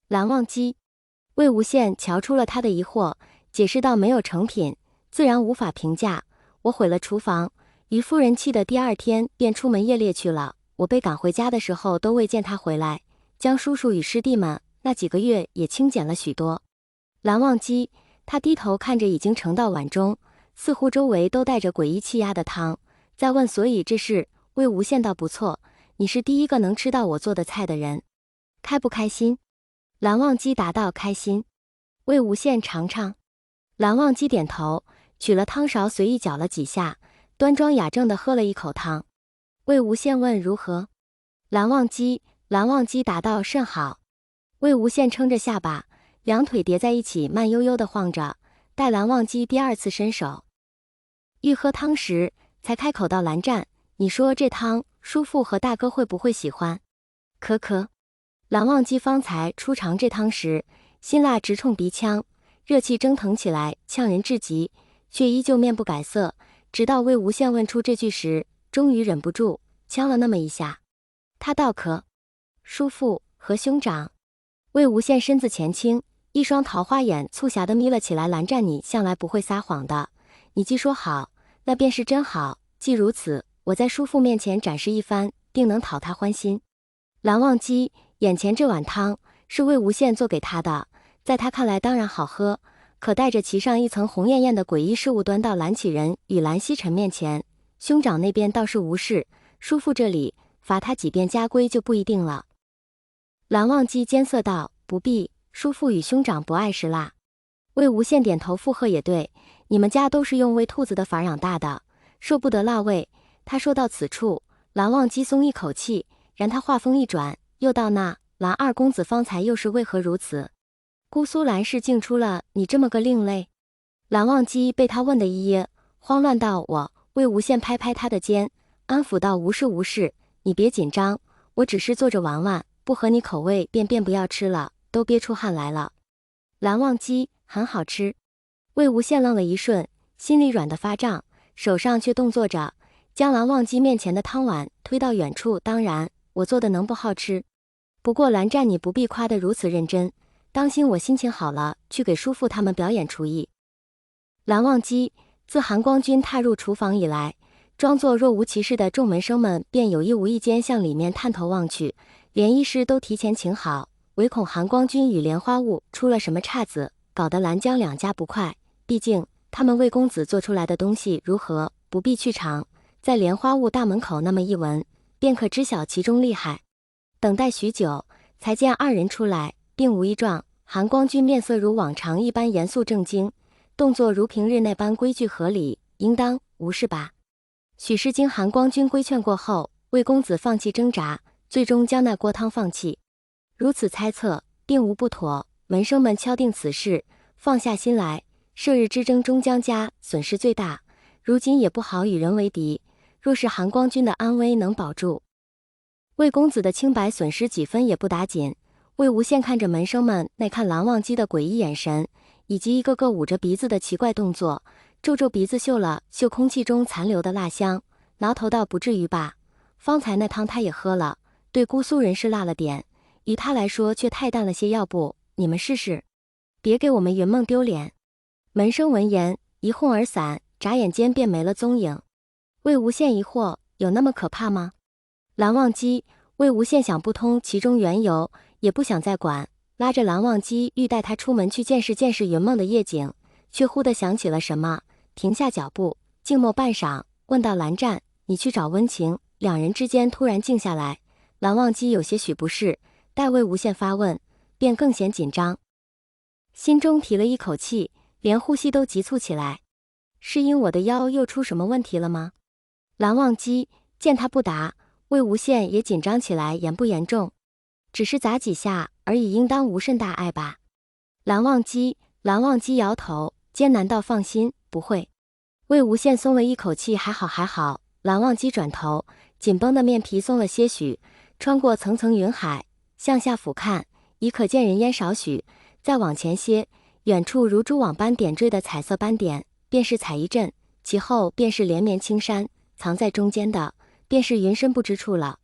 蓝忘机。魏无羡瞧出了他的疑惑，解释道没有成品，自然无法评价。我毁了厨房。于夫人气的第二天便出门夜猎去了，我被赶回家的时候都未见他回来。江叔叔与师弟们那几个月也清减了许多。蓝忘机，他低头看着已经盛到碗中，似乎周围都带着诡异气压的汤，再问所以这事。魏无羡道不错，你是第一个能吃到我做的菜的人，开不开心？蓝忘机答道开心。魏无羡尝尝。蓝忘机点头，取了汤勺随意搅了几下，端庄雅正地喝了一口汤。魏无羡问如何？蓝忘机答道甚好。魏无羡撑着下巴，两腿叠在一起慢悠悠地晃着，待蓝忘机第二次伸手欲喝汤时，才开口道蓝湛，你说这汤叔父和大哥会不会喜欢？可可。蓝忘机方才初尝这汤时，辛辣直冲鼻腔，热气蒸腾起来，呛人至极，却依旧面不改色。直到魏无羡问出这句时，终于忍不住呛了那么一下。他道可。叔父和兄长。魏无羡身子前倾，一双桃花眼促狭地眯了起来。蓝湛，你向来不会撒谎的，你既说好，那便是真好。既如此，我在叔父面前展示一番，定能讨他欢心。蓝忘机，眼前这碗汤是魏无羡做给他的，在他看来当然好喝，可带着其上一层红艳艳的诡异事物端到蓝启仁与蓝曦臣面前，兄长那边倒是无事，叔父这里罚他几遍家规就不一定了。蓝忘机艰涩道，不必，叔父与兄长不爱吃辣。魏无羡点头附和，也对，你们家都是用喂兔子的法养大的，受不得辣味。他说到此处，蓝忘机松一口气，然他话锋一转，又道那蓝二公子方才又是为何如此？姑苏蓝氏竟出了你这么个另类？蓝忘机被他问得一噎，慌乱道我。魏无羡拍拍他的肩，安抚道无事无事，你别紧张，我只是做着玩玩，不合你口味便不要吃了，都憋出汗来了。蓝忘机，很好吃。魏无羡愣了一瞬，心里软得发胀，手上却动作着，将蓝忘机面前的汤碗推到远处。当然，我做的能不好吃？不过蓝湛，你不必夸得如此认真，当心我心情好了，去给叔父他们表演厨艺。蓝忘机，自韩光君踏入厨房以来，装作若无其事的众门生们便有意无意间向里面探头望去，连医师都提前请好，唯恐韩光君与莲花坞出了什么岔子，搞得蓝江两家不快。毕竟他们魏公子做出来的东西如何，不必去尝，在莲花坞大门口那么一闻，便可知晓其中厉害。等待许久，才见二人出来，并无异状。韩光君面色如往常一般严肃正经，动作如平日那般规矩合理，应当无事吧？许是经韩光君规劝过后，魏公子放弃挣扎，最终将那锅汤放弃。如此猜测，并无不妥。门生们敲定此事，放下心来，射日之争终将家损失最大，如今也不好与人为敌。若是韩光君的安危能保住，魏公子的清白损失几分也不打紧。魏无羡看着门生们那看蓝忘机的诡异眼神，以及一个个捂着鼻子的奇怪动作，皱皱鼻子嗅了嗅空气中残留的辣香，挠头道不至于吧？方才那汤他也喝了，对姑苏人是辣了点，于他来说却太淡了些，要不你们试试，别给我们云梦丢脸。门生闻言一哄而散，眨眼间便没了踪影。魏无羡疑惑，有那么可怕吗？蓝忘机，魏无羡想不通其中缘由，也不想再管，拉着蓝忘机欲带他出门去见识见识云梦的夜景，却忽地想起了什么，停下脚步，静默半晌，问道蓝湛，你去找温情。两人之间突然静下来，蓝忘机有些许不适，待魏无羡发问，便更显紧张，心中提了一口气，连呼吸都急促起来。是因我的腰又出什么问题了吗？蓝忘机见他不答，魏无羡也紧张起来，严不严重？只是砸几下而已，应当无甚大碍吧？蓝忘机摇头，艰难道放心，不会。魏无羡松了一口气，还好还好。蓝忘机转头，紧绷的面皮松了些许，穿过层层云海，向下俯瞰，已可见人烟少许。再往前些，远处如蛛网般点缀的彩色斑点，便是彩衣阵，其后便是连绵青山，藏在中间的便是云深不知处了。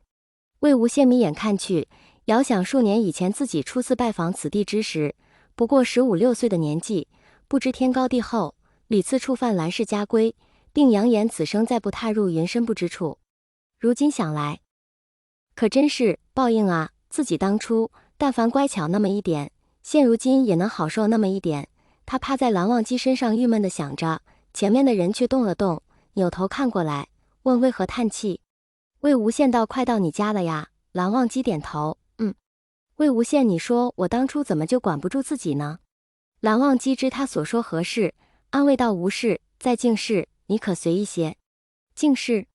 魏无羡眯眼看去，遥想数年以前自己初次拜访此地之时，不过15、16岁的年纪，不知天高地厚，屡次触犯兰氏家规，并扬言此生再不踏入云深不知处。如今想来，可真是报应啊！自己当初但凡乖巧那么一点，现如今也能好受那么一点。他趴在蓝忘机身上郁闷地想着，前面的人却动了动，扭头看过来，问为何叹气。魏无羡道：快到你家了呀。蓝忘机点头，魏无羡，你说我当初怎么就管不住自己呢？蓝忘机知他所说何事，安慰道：无事，在净室，你可随意些。净室，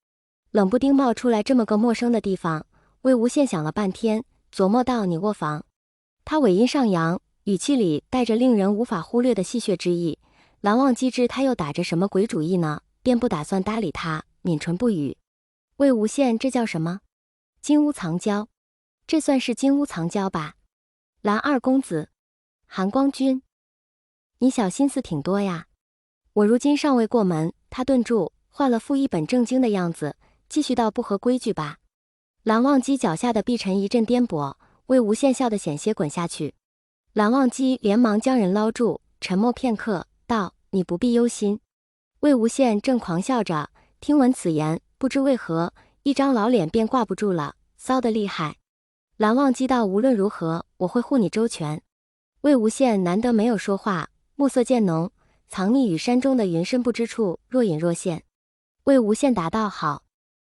冷不丁冒出来这么个陌生的地方。魏无羡想了半天，琢磨道：你卧房。他尾音上扬，语气里带着令人无法忽略的戏谑之意。蓝忘机知他又打着什么鬼主意呢，便不打算搭理他，抿唇不语。魏无羡，这叫什么？金屋藏娇。这算是金屋藏娇吧？蓝二公子，韩光君，你小心思挺多呀。我如今尚未过门。他顿住，换了副一本正经的样子，继续道：不合规矩吧？蓝忘机脚下的碧尘一阵颠簸，魏无羡笑得险些滚下去。蓝忘机连忙将人捞住，沉默片刻，道：你不必忧心。魏无羡正狂笑着，听闻此言，不知为何，一张老脸便挂不住了，骚得厉害。蓝忘机道：无论如何，我会护你周全。魏无羡难得没有说话，目色渐浓，藏匿于山中的云深不知处若隐若现。魏无羡答道：好。